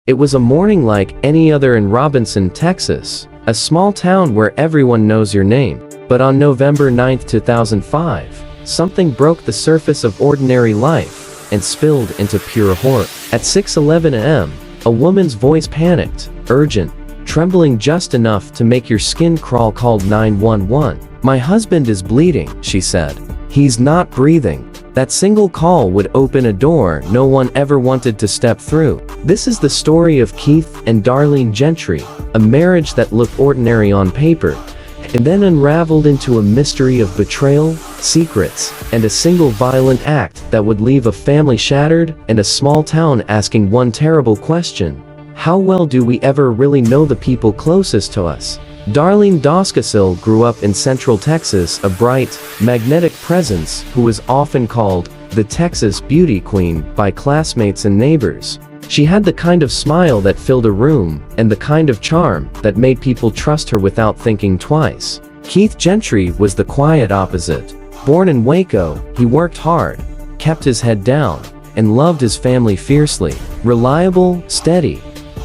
It was a morning like any other in Robinson, Texas, a small town where everyone knows your name. But on November 9, 2005, something broke the surface of ordinary life and spilled into pure horror. At 6:11 a.m., a woman's voice panicked, urgent, trembling just enough to make your skin crawl, called 911. "My husband is bleeding," she said. "He's not breathing." That single call would open a door no one ever wanted to step through. This is the story of Keith and Darlene Gentry, a marriage that looked ordinary on paper, and then unraveled into a mystery of betrayal, secrets, and a single violent act that would leave a family shattered and a small town asking one terrible question: how well do we ever really know the people closest to us? Darlene Doskasil grew up in Central Texas, a bright, magnetic presence who was often called the Texas Beauty Queen by classmates and neighbors. She had the kind of smile that filled a room and the kind of charm that made people trust her without thinking twice. Keith Gentry was the quiet opposite. Born in Waco, he worked hard, kept his head down, and loved his family fiercely. Reliable, steady,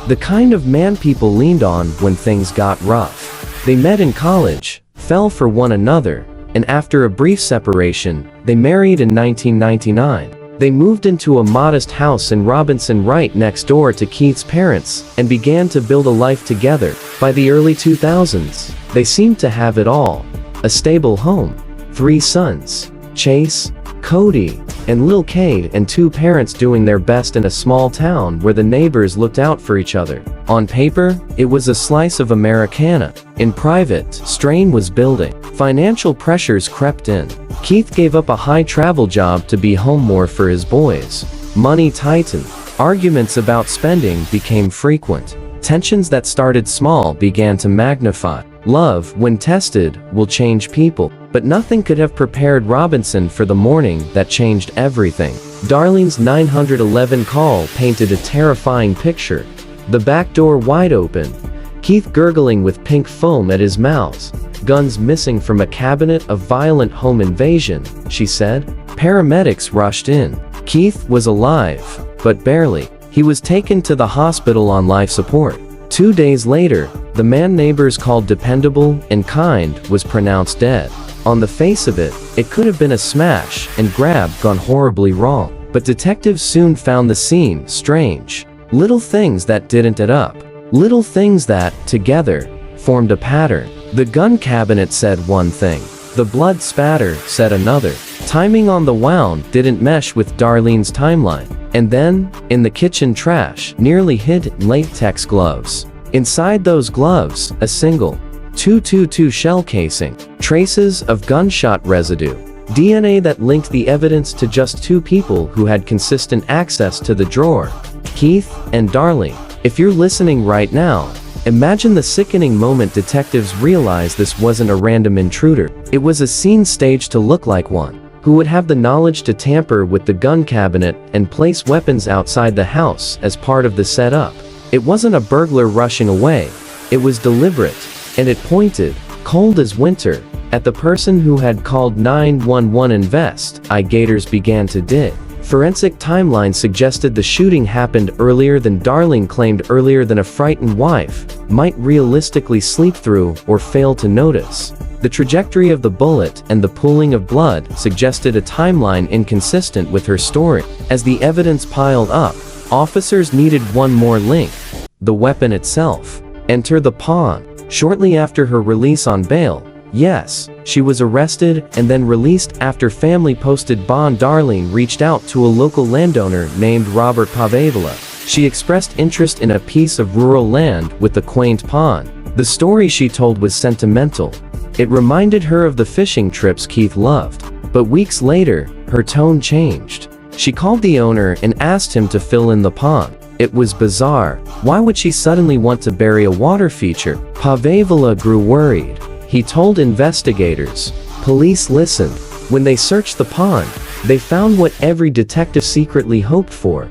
the kind of man people leaned on when things got rough. They met in college, fell for one another, and after a brief separation, they married in 1999. They moved into a modest house in Robinson right next door to Keith's parents and began to build a life together. By the early 2000s, they seemed to have it all: a stable home, 3 sons, Chase, Cody, and Lil Cade, and 2 parents doing their best in a small town where the neighbors looked out for each other. On paper, it was a slice of Americana. In private, strain was building. Financial pressures crept in. Keith gave up a high-travel job to be home more for his boys. Money tightened. Arguments about spending became frequent. Tensions that started small began to magnify. Love, when tested, will change people. But nothing could have prepared Robinson for the morning that changed everything. Darlene's 911 call painted a terrifying picture. The back door wide open, Keith gurgling with pink foam at his mouth, guns missing from a cabinet, of violent home invasion, she said. Paramedics rushed in. Keith was alive, but barely. He was taken to the hospital on life support. 2 days later, the man neighbors called dependable and kind was pronounced dead. On the face of it, it could have been a smash and grab gone horribly wrong. But detectives soon found the scene strange. Little things that didn't add up. Little things that, together, formed a pattern. The gun cabinet said one thing. The blood spatter said another. Timing on the wound didn't mesh with Darlene's timeline. And then, in the kitchen trash, nearly hid latex gloves. Inside those gloves, a single .222 shell casing, traces of gunshot residue, DNA that linked the evidence to just 2 people who had consistent access to the drawer: Keith and Darlene. If you're listening right now, imagine the sickening moment detectives realized this wasn't a random intruder. It was a scene staged to look like one. Who would have the knowledge to tamper with the gun cabinet and place weapons outside the house as part of the setup? It wasn't a burglar rushing away. It was deliberate. And it pointed, cold as winter, at the person who had called 911. Investigators began to dig. Forensic timeline suggested the shooting happened earlier than Darlene claimed, earlier than a frightened wife might realistically sleep through or fail to notice. The trajectory of the bullet and the pooling of blood suggested a timeline inconsistent with her story. As the evidence piled up, officers needed one more link: the weapon itself. Enter the pawn. Shortly after her release on bail, yes, she was arrested and then released after family posted bond. Darlene reached out to a local landowner named Robert Pavavola. She expressed interest in a piece of rural land with a quaint pond. The story she told was sentimental. It reminded her of the fishing trips Keith loved. But weeks later, her tone changed. She called the owner and asked him to fill in the pond. It was bizarre. Why would she suddenly want to bury a water feature? Pavavola grew worried. He told investigators. Police listened. When they searched the pond, they found what every detective secretly hoped for: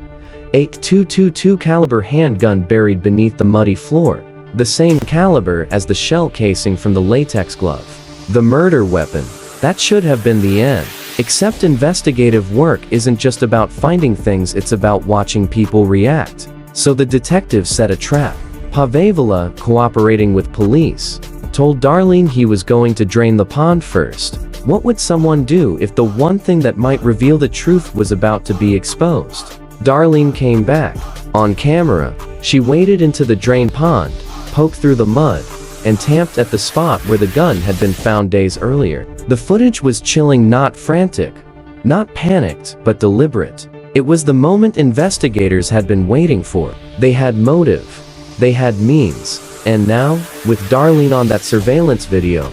a .222 caliber handgun buried beneath the muddy floor, the same caliber as the shell casing from the latex glove. The murder weapon. That should have been the end. Except investigative work isn't just about finding things, it's about watching people react. So the detective set a trap. Pavevala, cooperating with police, told Darlene he was going to drain the pond first. What would someone do if the one thing that might reveal the truth was about to be exposed? Darlene came back. On camera, she waded into the drain pond, poked through the mud, and tamped at the spot where the gun had been found days earlier. The footage was chilling, not frantic, not panicked, but deliberate. It was the moment investigators had been waiting for. They had motive. They had means. And now, with Darlene on that surveillance video,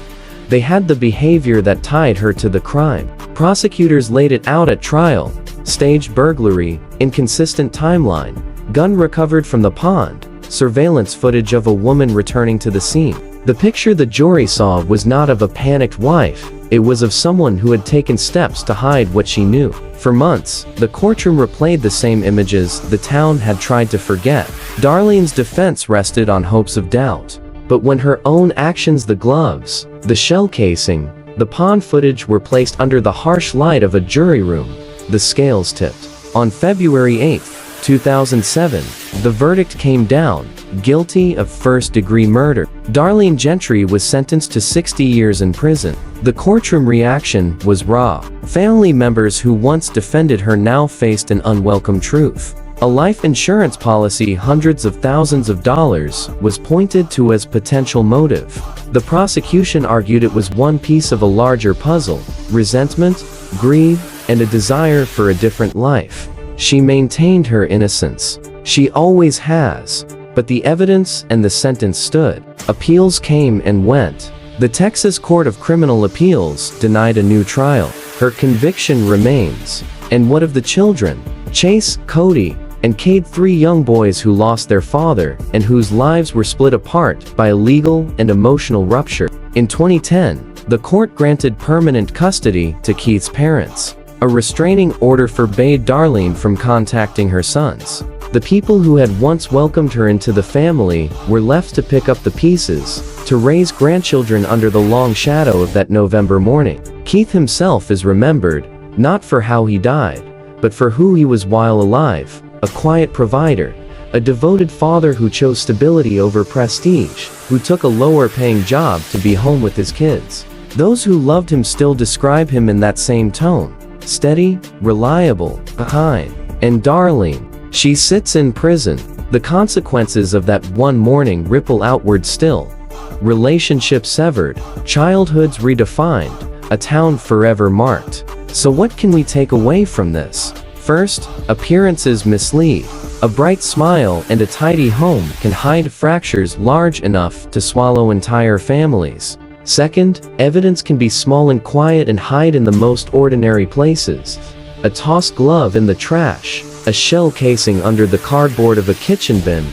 they had the behavior that tied her to the crime. Prosecutors laid it out at trial. Staged burglary, inconsistent timeline, gun recovered from the pond, surveillance footage of a woman returning to the scene. The picture the jury saw was not of a panicked wife, it was of someone who had taken steps to hide what she knew. For months, the courtroom replayed the same images the town had tried to forget. Darlene's defense rested on hopes of doubt. But when her own actions, the gloves, the shell casing, the pond footage were placed under the harsh light of a jury room, the scales tipped. On February 8, 2007, the verdict came down, guilty of first-degree murder. Darlene Gentry was sentenced to 60 years in prison. The courtroom reaction was raw. Family members who once defended her now faced an unwelcome truth. A life insurance policy, hundreds of thousands of dollars, was pointed to as potential motive. The prosecution argued it was one piece of a larger puzzle: resentment, greed, and a desire for a different life. She maintained her innocence. She always has. But the evidence and the sentence stood. Appeals came and went. The Texas Court of Criminal Appeals denied a new trial. Her conviction remains. And what of the children? Chase, Cody, and Cade, 3 young boys who lost their father and whose lives were split apart by a legal and emotional rupture. In 2010, the court granted permanent custody to Keith's parents. A restraining order forbade Darlene from contacting her sons. The people who had once welcomed her into the family were left to pick up the pieces, to raise grandchildren under the long shadow of that November morning. Keith himself is remembered, not for how he died, but for who he was while alive: a quiet provider, a devoted father who chose stability over prestige, who took a lower-paying job to be home with his kids. Those who loved him still describe him in that same tone: steady, reliable, kind. And Darlene, she sits in prison. The consequences of that one morning ripple outward still. Relationships severed, childhoods redefined, a town forever marked. So what can we take away from this? First, appearances mislead. A bright smile and a tidy home can hide fractures large enough to swallow entire families. Second, evidence can be small and quiet and hide in the most ordinary places. A tossed glove in the trash, a shell casing under the cardboard of a kitchen bin,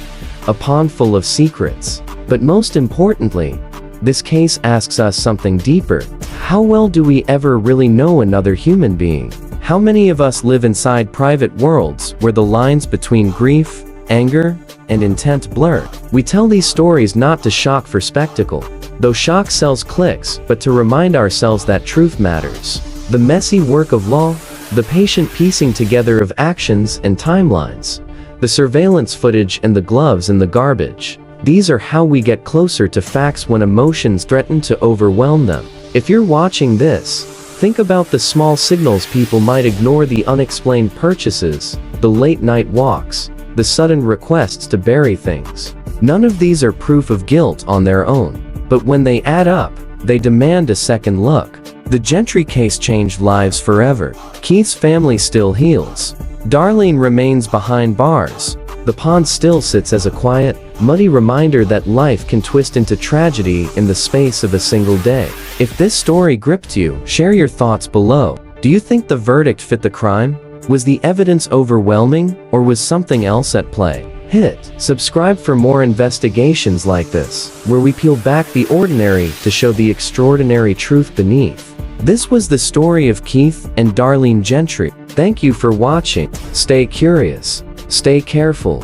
a pond full of secrets. But most importantly, this case asks us something deeper. How well do we ever really know another human being? How many of us live inside private worlds where the lines between grief, anger, and intent blur? We tell these stories not to shock for spectacle, though shock sells clicks, but to remind ourselves that truth matters. The messy work of law, the patient piecing together of actions and timelines, the surveillance footage and the gloves in the garbage. These are how we get closer to facts when emotions threaten to overwhelm them. If you're watching this, think about the small signals people might ignore: the unexplained purchases, the late-night walks, the sudden requests to bury things. None of these are proof of guilt on their own, but when they add up, they demand a second look. The Gentry case changed lives forever. Keith's family still heals. Darlene remains behind bars. The pond still sits as a quiet, muddy reminder that life can twist into tragedy in the space of a single day. If this story gripped you, share your thoughts below. Do you think the verdict fit the crime? Was the evidence overwhelming, or was something else at play? Hit subscribe for more investigations like this, where we peel back the ordinary to show the extraordinary truth beneath. This was the story of Keith and Darlene Gentry. Thank you for watching. Stay curious. Stay careful.